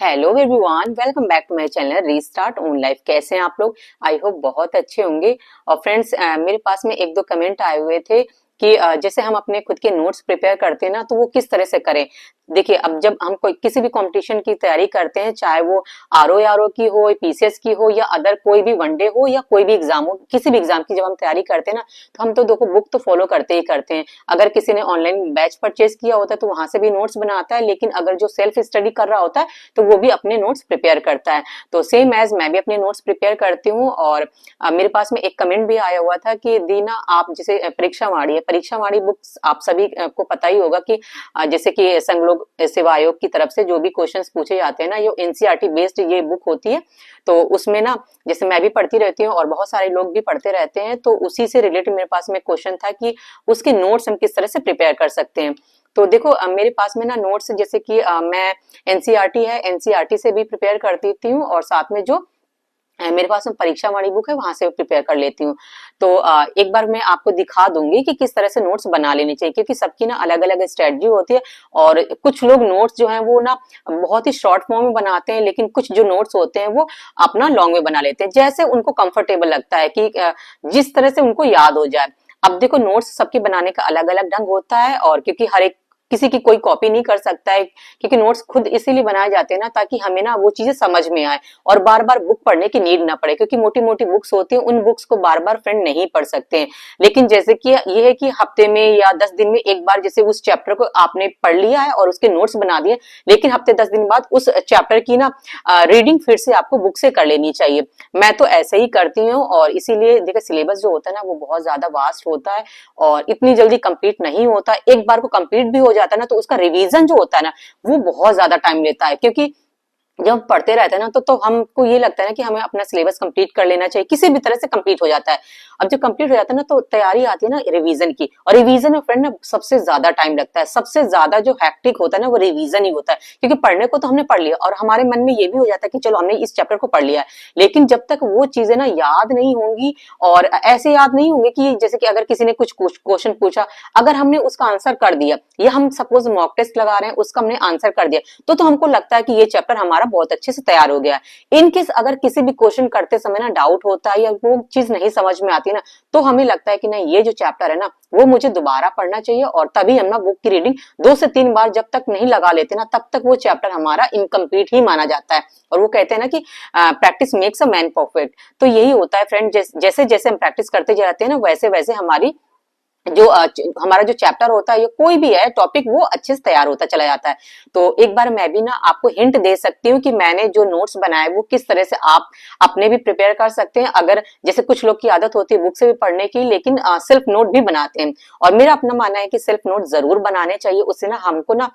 Hello everyone, welcome back to my channel restart own life. कैसे हैं आप लोग? आई होप बहुत अच्छे होंगे। और फ्रेंड्स, मेरे पास में एक दो कमेंट आए हुए थे कि जैसे हम अपने खुद के नोट्स प्रिपेयर करते हैं ना, तो वो किस तरह से करें। देखिए, अब जब हम कोई किसी भी कंपटीशन की तैयारी करते हैं, चाहे वो आरओ की हो, पीसीएस की हो, या अदर कोई भी वनडे हो, या कोई भी एग्जाम हो, किसी भी एग्जाम की जब हम तैयारी करते हैं ना, तो हम तो देखो बुक तो फॉलो करते ही करते हैं। अगर किसी ने ऑनलाइन बैच परचेज किया होता है तो वहां से भी नोट्स बनाता है, लेकिन अगर जो सेल्फ स्टडी कर रहा होता है तो वो भी अपने नोट्स प्रिपेयर करता है। तो सेम एज मैं भी अपने नोट्स प्रिपेयर करती हूँ। और मेरे पास में एक कमेंट भी आया हुआ था कि दीना, आप जैसे परीक्षा वाणी बुक्स आप सभी को पता ही होगा कि जैसे कि संघ लोक सेवा आयोग की तरफ से जो भी क्वेश्चंस पूछे जाते हैं ना, ये एनसीईआरटी बेस्ड ये बुक होती है। तो उसमें ना, जैसे मैं भी पढ़ती रहती हूँ और बहुत सारे लोग भी पढ़ते रहते हैं, तो उसी से रिलेटेड मेरे पास में क्वेश्चन था कि उसके नोट्स हम किस तरह से प्रिपेयर कर सकते हैं। तो देखो, मेरे पास में ना नोट्स, जैसे कि मैं एनसीईआरटी से भी प्रिपेयर कर देती हूँ, और साथ में जो मेरे पास में परीक्षा वाली बुक है वहां से प्रिपेयर कर लेती हूँ। तो एक बार मैं आपको दिखा दूंगी कि किस तरह से नोट्स बना लेनी चाहिए, क्योंकि सबकी ना अलग अलग स्ट्रेटजी होती है। और कुछ लोग नोट्स जो है वो ना बहुत ही शॉर्ट फॉर्म में बनाते हैं, लेकिन कुछ जो नोट्स होते हैं वो अपना लॉन्ग में बना लेते हैं, जैसे उनको कंफर्टेबल लगता है कि जिस तरह से उनको याद हो जाए। अब देखो, नोट्स सबके बनाने का अलग अलग ढंग होता है, और क्योंकि हर एक किसी की कोई कॉपी नहीं कर सकता है, क्योंकि नोट्स खुद इसीलिए बनाए जाते हैं ना, ताकि हमें ना वो चीजें समझ में आए और बार बार बुक पढ़ने की नीड ना पड़े। क्योंकि मोटी मोटी बुक्स होती हैं, उन बुक्स को बार बार फ्रेंड नहीं पढ़ सकते हैं। लेकिन जैसे कि ये है कि हफ्ते में या 10 दिन में एक बार जैसे उस चैप्टर को आपने पढ़ लिया है और उसके नोट्स बना दिए, लेकिन हफ्ते 10 दिन बाद उस चैप्टर की ना रीडिंग फिर से आपको बुक से कर लेनी चाहिए। मैं तो ऐसे ही करती हूँ, और इसीलिए देखिए सिलेबस जो होता है ना वो बहुत ज्यादा वास्ट होता है और इतनी जल्दी कंप्लीट नहीं होता। एक बार को कंप्लीट भी हो जाता है ना, तो उसका रिवीजन जो होता है ना वो बहुत ज्यादा टाइम लेता है। क्योंकि जब हम पढ़ते रहते हैं ना, तो हमको ये लगता है ना कि हमें अपना सिलेबस कंप्लीट कर लेना चाहिए, किसी भी तरह से कंप्लीट हो जाता है। अब जब कंप्लीट हो जाता है ना, तो तैयारी आती है ना रिवीजन की, और रिवीजन में फ्रेंड ना सबसे ज्यादा टाइम लगता है। सबसे ज्यादा जो हैक्टिक होता है ना वो रिवीजन ही होता है, क्योंकि पढ़ने को तो हमने पढ़ लिया और हमारे मन में ये भी हो जाता है कि चलो हमने इस चैप्टर को पढ़ लिया है, लेकिन जब तक वो चीजें ना याद नहीं होंगी, और ऐसे याद नहीं होंगे कि जैसे कि अगर किसी ने कुछ क्वेश्चन पूछा, अगर हमने उसका आंसर कर दिया, या हम सपोज मॉक टेस्ट लगा रहे हैं उसका हमने आंसर कर दिया, तो हमको लगता है कि ये चैप्टर हमारा बहुत अच्छे से तैयार हो गया है। इनकेस अगर किसी भी क्वेश्चन करते समय ना डाउट होता है या वो चीज नहीं समझ में आती ना, तो हमें लगता है कि नहीं, ये जो चैप्टर है ना वो मुझे दोबारा पढ़ना चाहिए, और तभी हम ना बुक की रीडिंग 2 से 3 बार जब तक नहीं लगा लेते ना, तब तक वो चैप्टर हमारा इनकम्प्लीट ही माना जाता है। और वो कहते हैं ना कि practice makes a man perfect. तो यही होता है फ्रेंड, जैसे जैसे हम प्रैक्टिस करते जाते हैं ना, वैसे वैसे हमारी जो हमारा जो चैप्टर होता है, ये कोई भी है टॉपिक, वो अच्छे से तैयार होता चला जाता है। तो एक बार मैं भी ना आपको हिंट दे सकती हूँ कि मैंने जो नोट्स बनाए वो किस तरह से आप अपने भी प्रिपेयर कर सकते हैं। अगर जैसे कुछ लोग की आदत होती है बुक से भी पढ़ने की, लेकिन सेल्फ नोट भी बनाते हैं, और मेरा अपना मानना है कि सेल्फ नोट जरूर बनाने चाहिए। उससे ना हमको ना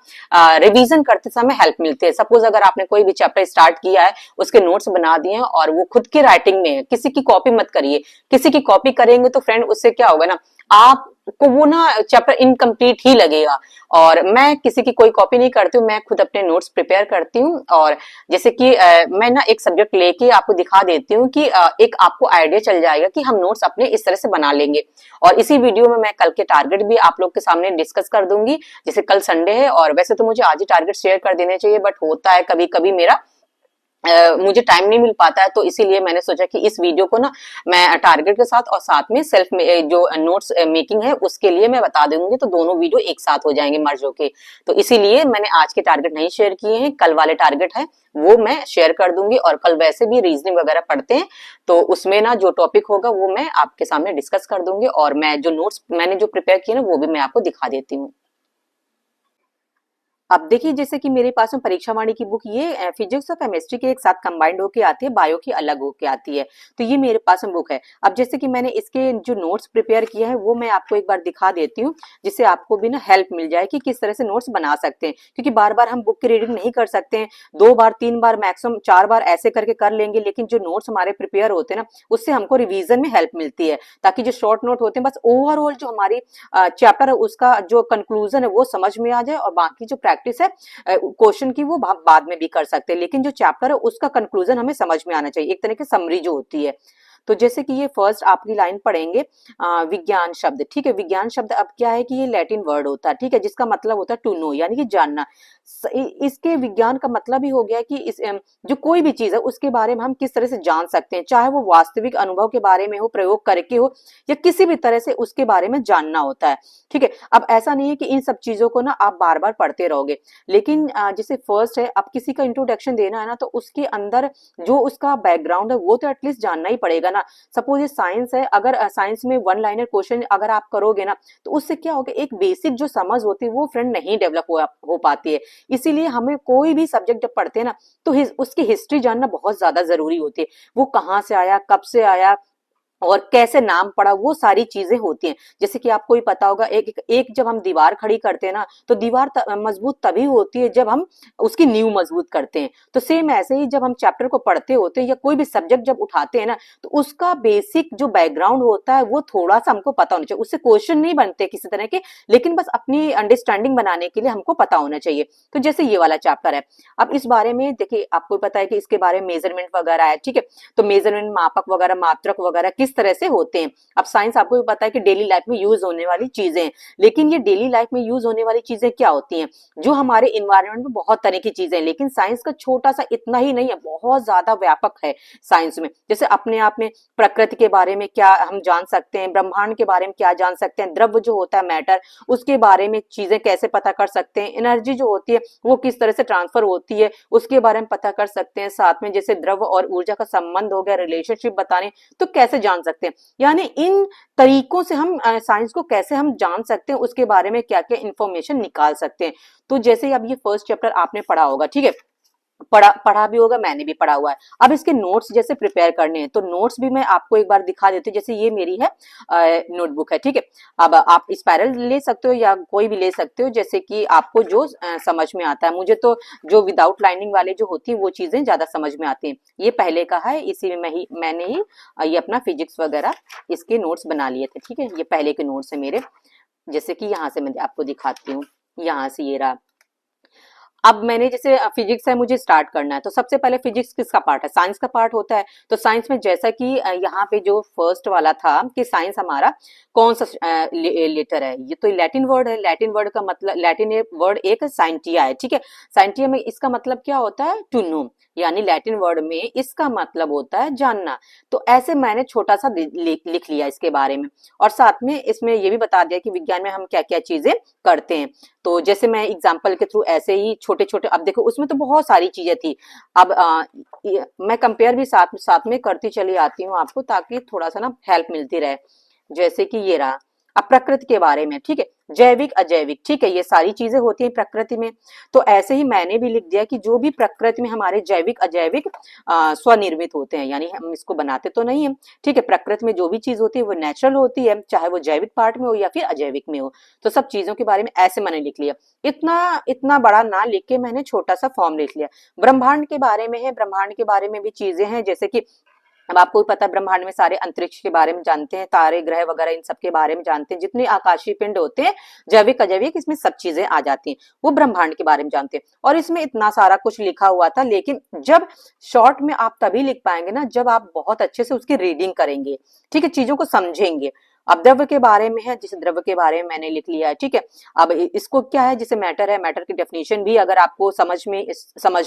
रिवीजन करते समय हेल्प मिलती है। सपोज अगर आपने कोई भी चैप्टर स्टार्ट किया है, उसके नोट्स बना दिए हैं, और वो खुद की राइटिंग में है, किसी की कॉपी मत करिए। किसी की कॉपी करेंगे तो फ्रेंड उससे क्या होगा ना, आपको वो ना चैप्टर इनकम्प्लीट ही लगेगा। और मैं किसी की कोई कॉपी नहीं करती हूँ, मैं खुद अपने नोट्स प्रिपेयर करती हूँ। और जैसे कि मैं ना एक सब्जेक्ट लेके आपको दिखा देती हूँ कि एक आपको आइडिया चल जाएगा कि हम नोट्स अपने इस तरह से बना लेंगे। और इसी वीडियो में मैं कल के टारगेट भी आप लोग के सामने डिस्कस कर दूंगी। जैसे कल संडे है, और वैसे तो मुझे आज ही टारगेट शेयर कर देने चाहिए, बट होता है कभी कभी मेरा मुझे टाइम नहीं मिल पाता है, तो इसीलिए मैंने सोचा कि इस वीडियो को ना मैं टारगेट के साथ और साथ में सेल्फ में जो नोट्स मेकिंग है उसके लिए मैं बता दूंगी, तो दोनों वीडियो एक साथ हो जाएंगे मर्ज होके। तो इसीलिए मैंने आज के टारगेट नहीं शेयर किए हैं, कल वाले टारगेट है वो मैं शेयर कर दूंगी। और कल वैसे भी रीजनिंग वगैरह पढ़ते हैं, तो उसमें ना जो टॉपिक होगा वो मैं आपके सामने डिस्कस कर दूंगी, और मैं जो नोट्स मैंने जो प्रिपेयर किए ना वो भी मैं आपको दिखा देती हूँ। अब देखिए, जैसे कि मेरे पास में परीक्षा वाणी की बुक ये फिजिक्स और केमिस्ट्री के एक साथ कंबाइंड होके आती है, बायो की अलग होके आती है। तो ये मेरे पास में बुक है। अब जैसे कि मैंने इसके जो नोट्स प्रिपेयर किया है वो मैं आपको एक बार दिखा देती हूँ, जिससे आपको भी ना हेल्प मिल जाए कि किस तरह से नोट्स बना सकते हैं। क्योंकि बार बार हम बुक की रीडिंग नहीं कर सकते हैं, 2 बार 3 बार मैक्सिमम 4 बार ऐसे करके कर लेंगे, लेकिन जो नोट्स हमारे प्रिपेयर होते हैं ना उससे हमको रिवीजन में हेल्प मिलती है, ताकि जो शॉर्ट नोट होते हैं बस ओवरऑल जो हमारी चैप्टर है उसका जो कंक्लूजन है वो समझ में आ जाए, और बाकी जो प्रैक्टिस है क्वेश्चन की वो बाद में भी कर सकते हैं, लेकिन जो चैप्टर है उसका कंक्लूजन हमें समझ में आना चाहिए, एक तरह की समरी जो होती है। तो जैसे कि ये फर्स्ट आपकी लाइन पढ़ेंगे, विज्ञान शब्द। ठीक है, विज्ञान शब्द अब क्या है कि ये लैटिन वर्ड होता है, ठीक है, जिसका मतलब होता है टू नो, यानी कि जानना। इसके विज्ञान का मतलब ही हो गया कि इस जो कोई भी चीज है उसके बारे में हम किस तरह से जान सकते हैं, चाहे वो वास्तविक अनुभव के बारे में हो, प्रयोग करके हो, या किसी भी तरह से उसके बारे में जानना होता है। ठीक है, अब ऐसा नहीं है कि इन सब चीजों को ना आप बार बार पढ़ते रहोगे, लेकिन जैसे फर्स्ट है, अब किसी का इंट्रोडक्शन देना है ना, तो उसके अंदर जो उसका बैकग्राउंड है वो तो एटलीस्ट जानना ही पड़ेगा ना। सपोज ये साइंस है, अगर साइंस में वन लाइनर क्वेश्चन अगर आप करोगे ना, तो उससे क्या होगा, एक बेसिक जो समझ होती है वो फ्रेंड नहीं डेवलप हो पाती है। इसीलिए हमें कोई भी सब्जेक्ट जब पढ़ते हैं ना, तो उसकी हिस्ट्री जानना बहुत ज्यादा जरूरी होती है। वो कहाँ से आया, कब से आया, और कैसे नाम पड़ा, वो सारी चीजें होती हैं। जैसे कि आपको ही पता होगा, एक जब हम दीवार खड़ी करते हैं ना, तो दीवार मजबूत तभी होती है जब हम उसकी नींव मजबूत करते हैं। तो सेम ऐसे ही जब हम चैप्टर को पढ़ते होते हैं या कोई भी सब्जेक्ट जब उठाते हैं ना, तो उसका बेसिक जो बैकग्राउंड होता है वो थोड़ा सा हमको पता होना चाहिए। उससे क्वेश्चन नहीं बनते किसी तरह के, लेकिन बस अपनी अंडरस्टैंडिंग बनाने के लिए हमको पता होना चाहिए। तो जैसे ये वाला चैप्टर है, अब इस बारे में देखिए, आपको पता है कि इसके बारे में मेजरमेंट वगैरह है। ठीक है, तो मेजरमेंट, मापक वगैरह, मात्रक वगैरह किस तरह से होते हैं। अब साइंस आपको भी पता है कि डेली लाइफ में यूज होने वाली चीजें हैं, लेकिन ये डेली लाइफ में यूज होने वाली चीजें क्या होती हैं, जो हमारे इन्वायरमेंट में बहुत तरह की चीजें हैं, लेकिन साइंस का छोटा सा इतना ही नहीं है, बहुत ज्यादा व्यापक है साइंस में। जैसे अपने आप में प्रकृति के बारे में क्या हम जान सकते हैं, ब्रह्मांड के बारे में क्या जान सकते हैं, द्रव्य जो होता है मैटर, उसके बारे में चीजें कैसे पता कर सकते हैं, एनर्जी जो होती है वो किस तरह से ट्रांसफर होती है उसके बारे में पता कर सकते हैं। साथ में जैसे द्रव्य और ऊर्जा का संबंध हो गया, रिलेशनशिप बताने, तो कैसे जान सकते हैं। यानी इन तरीकों से हम साइंस को कैसे हम जान सकते हैं, उसके बारे में क्या क्या इंफॉर्मेशन निकाल सकते हैं। तो जैसे अब ये फर्स्ट चैप्टर आपने पढ़ा होगा, ठीक है, पढ़ा भी होगा, मैंने भी पढ़ा हुआ है। अब इसके नोट्स जैसे प्रिपेयर करने हैं, तो नोट्स भी मैं आपको एक बार दिखा देती हूँ। जैसे ये मेरी है नोटबुक है, ठीक है। अब आप स्पाइरल ले सकते हो या कोई भी ले सकते हो, जैसे कि आपको जो समझ में आता है। मुझे तो जो विदाउट लाइनिंग वाले जो होती है वो चीजें ज्यादा समझ में आती हैं। ये पहले का है, इसी में मैंने ही ये अपना फिजिक्स वगैरह इसके नोट्स बना लिए थे। ठीक है, ये पहले के नोट्स है मेरे। जैसे कि यहाँ से मैं आपको दिखाती हूँ, यहाँ से ये रहा। अब मैंने जैसे फिजिक्स है, मुझे स्टार्ट करना है, तो सबसे पहले फिजिक्स किसका पार्ट है, साइंस का पार्ट होता है। तो साइंस में जैसा कि यहाँ पे जो फर्स्ट वाला था कि साइंस हमारा कौन सा लेटर है, ये तो लैटिन वर्ड है। लैटिन वर्ड का मतलब, लैटिन वर्ड एक साइंटिया है, ठीक है। साइंटिया में इसका मतलब क्या होता है, टू नो, यानी लैटिन वर्ड में इसका मतलब होता है जानना। तो ऐसे मैंने छोटा सा लिख लिया इसके बारे में, और साथ में इसमें ये भी बता दिया कि विज्ञान में हम क्या क्या चीजें करते हैं। तो जैसे मैं एग्जाम्पल के थ्रू ऐसे ही छोटे छोटे, अब देखो उसमें तो बहुत सारी चीजें थी। अब मैं कंपेयर भी साथ साथ में करती चली आती हूँ आपको, ताकि थोड़ा सा ना हेल्प मिलती रहे। जैसे कि ये रहा, अब प्रकृति के बारे में, ठीक है, जैविक अजैविक, ठीक है, ये सारी चीजें होती हैं प्रकृति में। तो ऐसे ही मैंने भी लिख दिया कि जो भी प्रकृति में हमारे जैविक अजैविक स्वनिर्मित होते हैं, यानी हम इसको बनाते तो नहीं है। ठीक है, प्रकृति में जो भी चीज होती है वो नेचुरल होती है, चाहे वो जैविक पार्ट में हो या फिर अजैविक में हो। तो सब चीजों के बारे में ऐसे मैंने लिख लिया। इतना इतना बड़ा ना लिख के मैंने छोटा सा फॉर्म लिख लिया। ब्रह्मांड के बारे में है, ब्रह्मांड के बारे में भी चीजें हैं, जैसे कि अब आपको भी पता है ब्रह्मांड में सारे अंतरिक्ष के बारे में जानते हैं, तारे ग्रह वगैरह इन सब के बारे में जानते हैं। जितने आकाशीय पिंड होते हैं, जैविक अजैविक, इसमें सब चीजें आ जाती हैं, वो ब्रह्मांड के बारे में जानते हैं। और इसमें इतना सारा कुछ लिखा हुआ था, लेकिन जब शॉर्ट में आप तभी लिख पाएंगे ना जब आप बहुत अच्छे से उसकी रीडिंग करेंगे, ठीक है, चीजों को समझेंगे। अब द्रव्य के बारे में है, जिसे द्रव्य के बारे में मैंने लिख लिया है, ठीक है। अब इसको क्या है, जिसे मैटर है, मैटर की डेफिनेशन भी अगर आपको समझनी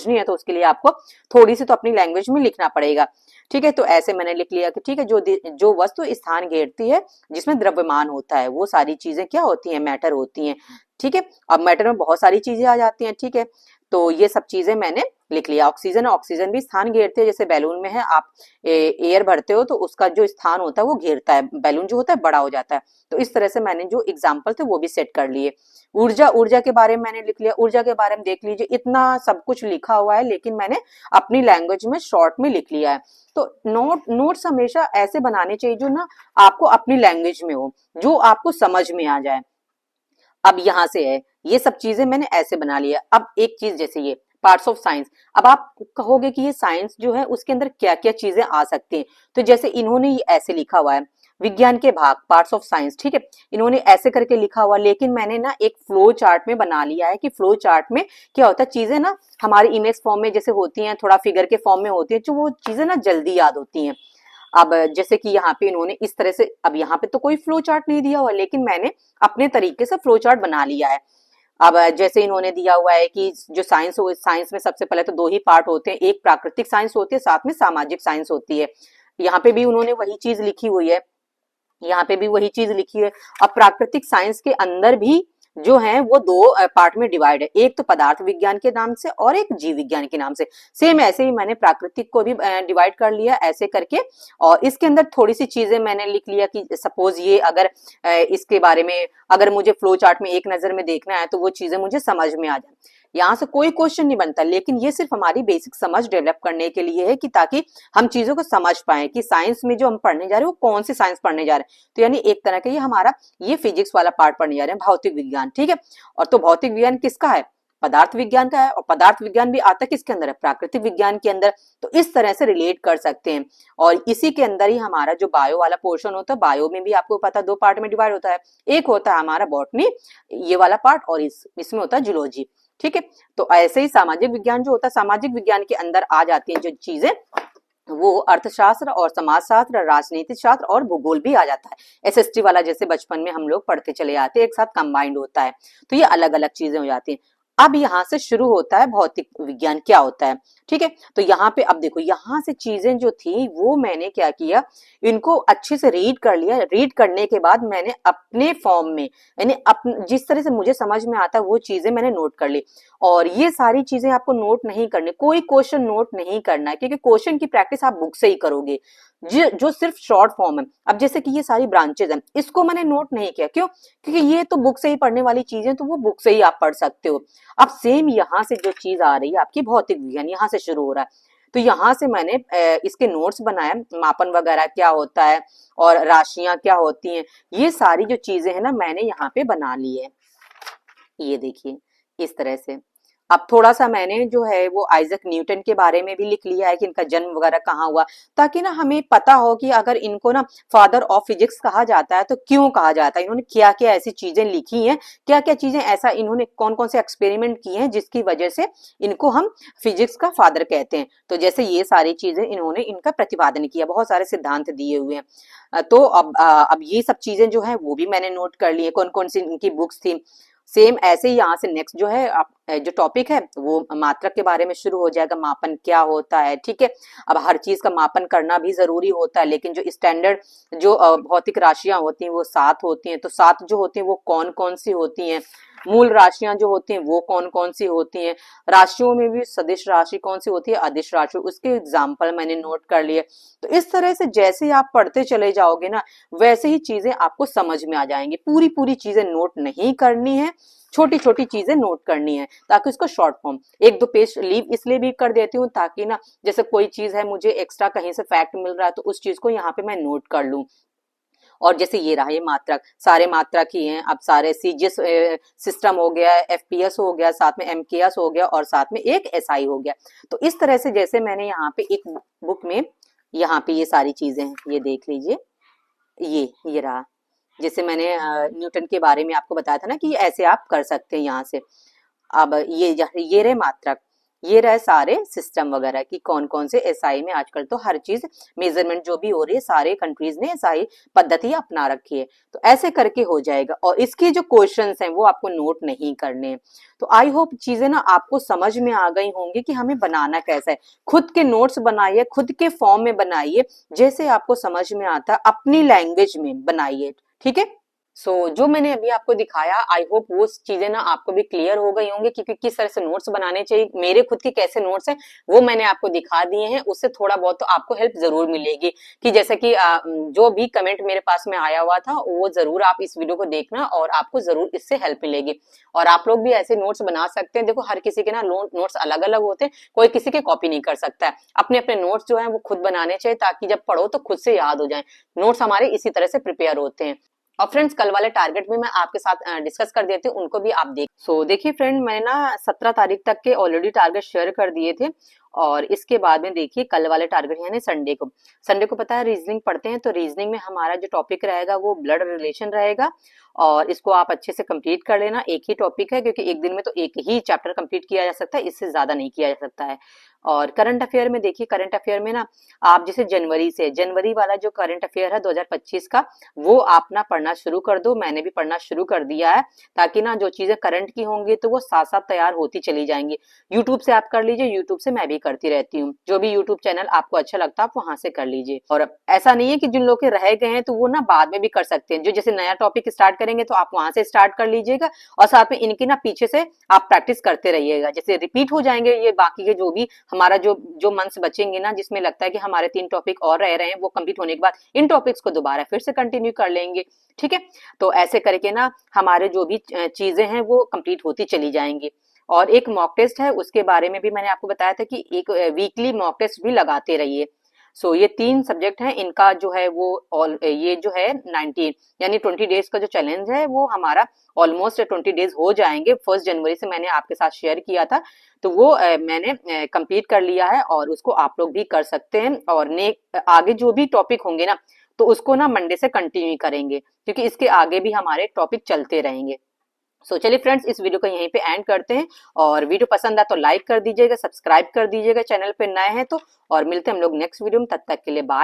है, तो उसके लिए आपको थोड़ी सी तो अपनी लैंग्वेज में लिखना पड़ेगा। ठीक है, तो ऐसे मैंने लिख लिया कि ठीक है, जो वस्तु स्थान घेरती है जिसमें द्रव्यमान होता है, वो सारी चीजें क्या होती हैं, मैटर होती हैं। ठीक है, अब मैटर में बहुत सारी चीजें आ जाती हैं। ठीक है, तो ये सब चीजें मैंने लिख लिया। ऑक्सीजन, ऑक्सीजन भी स्थान घेरते हैं, जैसे बैलून में है, आप एयर भरते हो तो उसका जो स्थान होता है वो घेरता है, बैलून जो होता है बड़ा हो जाता है। तो इस तरह से मैंने जो एग्जाम्पल थे वो भी सेट कर लिए। ऊर्जा, ऊर्जा के बारे में मैंने लिख लिया। ऊर्जा के बारे में देख लीजिए, इतना सब कुछ लिखा हुआ है, लेकिन मैंने अपनी लैंग्वेज में शॉर्ट में लिख लिया है। तो नोट्स हमेशा ऐसे बनाने चाहिए जो ना आपको अपनी लैंग्वेज में हो, जो आपको समझ में आ जाए। अब यहाँ से है, ये सब चीजें मैंने ऐसे बना लिया। अब एक चीज, जैसे ये पार्ट्स ऑफ साइंस, अब आप कहोगे कि ये साइंस जो है उसके अंदर क्या क्या चीजें आ सकती हैं। तो जैसे इन्होंने ये ऐसे लिखा हुआ है, विज्ञान के भाग, पार्ट्स ऑफ साइंस, ठीक है, इन्होंने ऐसे करके लिखा हुआ, लेकिन मैंने ना एक फ्लो चार्ट में बना लिया है कि फ्लो चार्ट में क्या होता है, चीजें ना हमारी इमेज फॉर्म में जैसे होती हैं, थोड़ा फिगर के फॉर्म में होती है, जो वो चीजें ना जल्दी याद होती हैं। अब जैसे कि यहाँ पे इन्होंने इस तरह से, अब यहाँ पे तो कोई फ्लो चार्ट नहीं दिया हुआ, लेकिन मैंने अपने तरीके से फ्लो चार्ट बना लिया है। अब जैसे इन्होंने दिया हुआ है कि जो साइंस हो, साइंस में सबसे पहले तो दो ही पार्ट होते हैं, एक प्राकृतिक साइंस होती है, साथ में सामाजिक साइंस होती है। यहाँ पे भी उन्होंने वही चीज लिखी हुई है, यहाँ पे भी वही चीज लिखी है। अब प्राकृतिक साइंस के अंदर भी जो है वो दो पार्ट में डिवाइड है, एक तो पदार्थ विज्ञान के नाम से और एक जीव विज्ञान के नाम से। सेम ऐसे ही मैंने प्राकृतिक को भी डिवाइड कर लिया ऐसे करके, और इसके अंदर थोड़ी सी चीजें मैंने लिख लिया कि सपोज ये अगर इसके बारे में अगर मुझे फ्लो चार्ट में एक नजर में देखना है तो वो चीजें मुझे समझ में आ जाए। यहाँ से कोई क्वेश्चन नहीं बनता, लेकिन ये सिर्फ हमारी बेसिक समझ डेवलप करने के लिए है कि ताकि हम चीजों को समझ पाए कि साइंस में जो हम पढ़ने जा रहे हैं वो कौन सी साइंस पढ़ने जा रहे हैं। तो यानी एक तरह का ये हमारा ये फिजिक्स वाला पार्ट पढ़ने जा रहे हैं, भौतिक विज्ञान, ठीक है। और तो भौतिक विज्ञान किसका है, पदार्थ विज्ञान का है, और पदार्थ विज्ञान भी आता किसके अंदर है, प्राकृतिक विज्ञान के अंदर। तो इस तरह से रिलेट कर सकते हैं। और इसी के अंदर ही हमारा जो बायो वाला पोर्शन होता है, बायो में भी आपको पता दो पार्ट में डिवाइड होता है, एक होता है हमारा बॉटनी ये वाला पार्ट, और इसमें होता है जूलॉजी, ठीक है। तो ऐसे ही सामाजिक विज्ञान जो होता है, सामाजिक विज्ञान के अंदर आ जाती हैं जो चीजें, वो अर्थशास्त्र और समाजशास्त्र, राजनीति शास्त्र और भूगोल भी आ जाता है। एसएसटी वाला जैसे बचपन में हम लोग पढ़ते चले आते हैं, एक साथ कंबाइंड होता है। तो ये अलग अलग चीजें हो जाती हैं। अब यहाँ से शुरू होता है भौतिक विज्ञान क्या होता है, ठीक है। तो यहाँ पे अब देखो, यहाँ से चीजें जो थी वो मैंने क्या किया, इनको अच्छे से रीड कर लिया। रीड करने के बाद मैंने अपने फॉर्म में, यानी जिस तरह से मुझे समझ में आता है वो चीजें मैंने नोट कर ली। और ये सारी चीजें आपको नोट नहीं करनी, कोई क्वेश्चन नोट नहीं करना है, क्योंकि क्वेश्चन की प्रैक्टिस आप बुक से ही करोगे, जो सिर्फ शॉर्ट फॉर्म है। अब जैसे कि ये सारी ब्रांचेज हैं, इसको मैंने नोट नहीं किया, क्यों, क्योंकि ये तो बुक से ही पढ़ने वाली चीजें, तो वो बुक से ही आप पढ़ सकते हो। अब सेम यहाँ से जो चीज आ रही है आपकी भौतिक विज्ञान, यहाँ से शुरू हो रहा है। तो यहाँ से मैंने इसके नोट्स बनाए, मापन वगैरह क्या होता है और राशियां क्या होती हैं, ये सारी जो चीजें हैं ना मैंने यहाँ पे बना ली है। ये देखिए इस तरह से। अब थोड़ा सा मैंने जो है वो आइजक न्यूटन के बारे में भी लिख लिया है कि इनका जन्म वगैरह कहाँ हुआ, ताकि ना हमें पता हो कि अगर इनको ना फादर ऑफ फिजिक्स कहा जाता है तो क्यों कहा जाता है, इन्होंने क्या क्या ऐसी चीजें लिखी हैं, क्या क्या चीजें ऐसा इन्होंने कौन कौन से एक्सपेरिमेंट किए हैं जिसकी वजह से इनको हम फिजिक्स का फादर कहते हैं। तो जैसे ये सारी चीजें इन्होंने इनका प्रतिपादन किया, बहुत सारे सिद्धांत दिए हुए हैं। तो अब ये सब चीजें जो है वो भी मैंने नोट कर ली है, कौन कौन सी इनकी बुक्स थी। सेम ऐसे ही यहाँ से नेक्स्ट जो है जो टॉपिक है वो मात्रक के बारे में शुरू हो जाएगा, मापन क्या होता है, ठीक है। अब हर चीज का मापन करना भी जरूरी होता है, लेकिन जो स्टैंडर्ड जो भौतिक राशियां होती हैं वो 7 होती हैं। तो 7 जो होती हैं वो कौन कौन सी होती हैं, मूल राशियां जो होती हैं वो कौन कौन सी होती हैं, राशियों में भी सदिश राशि कौन सी होती है, अदिश राशि, उसके एग्जाम्पल मैंने नोट कर लिए। तो इस तरह से जैसे आप पढ़ते चले जाओगे ना वैसे ही चीजें आपको समझ में आ जाएंगी। पूरी पूरी चीजें नोट नहीं करनी है, छोटी छोटी चीजें नोट करनी है, ताकि उसको शॉर्ट फॉर्म एक दो पेज लीव इसलिए भी कर देती हूँ ताकि ना जैसे कोई चीज है मुझे एक्स्ट्रा कहीं से फैक्ट मिल रहा है तो उस चीज को यहाँ पे मैं नोट कर लूं। और जैसे ये रहा ये मात्रक, सारे मात्रक ही हैं। अब सारे सीजीएस सिस्टम हो गया, एफपीएस हो गया, साथ में एमकेएस हो गया, और साथ में एक एसआई हो गया। तो इस तरह से जैसे मैंने यहाँ पे एक बुक में यहाँ पे ये सारी चीजें हैं, ये देख लीजिए, ये रहा। जैसे मैंने न्यूटन के बारे में आपको बताया था ना कि ऐसे आप कर सकते हैं यहाँ से। अब ये रहे मात्रक, ये रहे सारे सिस्टम वगैरह की कौन कौन से एसआई में आजकल तो हर चीज मेजरमेंट जो भी हो रही है सारे कंट्रीज ने एसआई पद्धति अपना रखी है। तो ऐसे करके हो जाएगा, और इसके जो क्वेश्चंस हैं वो आपको नोट नहीं करने। तो आई होप चीजें ना आपको समझ में आ गई होंगी कि हमें बनाना कैसा है। खुद के नोट्स बनाइए, खुद के फॉर्म में बनाइए, जैसे आपको समझ में आता है अपनी लैंग्वेज में बनाइए, ठीक है। जो मैंने अभी आपको दिखाया आई होप वो चीजें ना आपको भी क्लियर हो गई होंगी कि किस तरह से नोट्स बनाने चाहिए। मेरे खुद के कैसे नोट्स हैं वो मैंने आपको दिखा दिए हैं, उससे थोड़ा बहुत तो आपको हेल्प जरूर मिलेगी। कि जैसे कि जो भी कमेंट मेरे पास में आया हुआ था वो जरूर आप इस वीडियो को देखना और आपको जरूर इससे हेल्प मिलेगी। और आप लोग भी ऐसे नोट्स बना सकते हैं। देखो हर किसी के ना नोट्स अलग अलग होते हैं, कोई किसी के कॉपी नहीं कर सकता है। अपने अपने नोट्स जो है वो खुद बनाने चाहिए, ताकि जब पढ़ो तो खुद से याद हो जाए। नोट्स हमारे इसी तरह से प्रिपेयर होते हैं। और फ्रेंड्स कल वाले टारगेट भी मैं आपके साथ डिस्कस कर देती हूँ, उनको भी आप देखिए फ्रेंड, मैंने ना 17 तारीख तक के ऑलरेडी टारगेट शेयर कर दिए थे। और इसके बाद में देखिए कल वाले टारगेट यानी संडे को पता है रीजनिंग पढ़ते हैं, तो रीजनिंग में हमारा जो टॉपिक रहेगा वो ब्लड रिलेशन रहेगा, और इसको आप अच्छे से कंप्लीट कर लेना। एक ही टॉपिक है, क्योंकि एक दिन में तो एक ही चैप्टर कंप्लीट किया जा सकता है, इससे ज्यादा नहीं किया जा सकता है। और करंट अफेयर में देखिए, करंट अफेयर में ना आप जैसे जनवरी वाला जो करंट अफेयर है 2025 का, वो आप ना पढ़ना शुरू कर दो। मैंने भी पढ़ना शुरू कर दिया है, ताकि ना जो चीजें करंट की होंगी तो वो साथ साथ तैयार होती चली जाएंगी। यूट्यूब से आप कर लीजिए, यूट्यूब से मैं भी करती रहती हूँ, जो भी यूट्यूब चैनल आपको अच्छा लगता है आप वहां से कर लीजिए। और ऐसा नहीं है कि जिन लोग के रह गए हैं तो वो ना बाद में भी कर सकते हैं, जो जैसे नया टॉपिक स्टार्ट करेंगे तो आप वहां से स्टार्ट कर लीजिएगा, और साथ में इनकी ना पीछे से आप प्रैक्टिस करते रहिएगा। जैसे रिपीट हो जाएंगे ये बाकी के जो भी हमारा जो जो मंथ्स बचेंगे ना, जिसमें लगता है कि हमारे 3 टॉपिक और रह रहे हैं, वो कंप्लीट होने के बाद इन टॉपिक्स को दोबारा फिर से कंटिन्यू कर लेंगे। ठीक है, तो ऐसे करके ना हमारे जो भी चीजें हैं वो कंप्लीट होती चली जाएंगी। और एक मॉक टेस्ट है, उसके बारे में भी मैंने आपको बताया था कि एक वीकली मॉक टेस्ट भी लगाते रहिए। सो ये 3 सब्जेक्ट हैं, इनका जो है वो ये जो है 19 यानी 20 डेज का जो चैलेंज है वो हमारा ऑलमोस्ट 20 डेज हो जाएंगे। 1 जनवरी से मैंने आपके साथ शेयर किया था, तो वो मैंने कंप्लीट कर लिया है, और उसको आप लोग भी कर सकते हैं। और ने आगे जो भी टॉपिक होंगे ना, तो उसको ना मंडे से कंटिन्यू करेंगे, क्योंकि इसके आगे भी हमारे टॉपिक चलते रहेंगे। चलिए फ्रेंड्स, इस वीडियो को यहीं पे एंड करते हैं, और वीडियो पसंद आए तो लाइक कर दीजिएगा, सब्सक्राइब कर दीजिएगा चैनल पे नए हैं तो, और मिलते हैं हम लोग नेक्स्ट वीडियो में। तब तक के लिए बाय।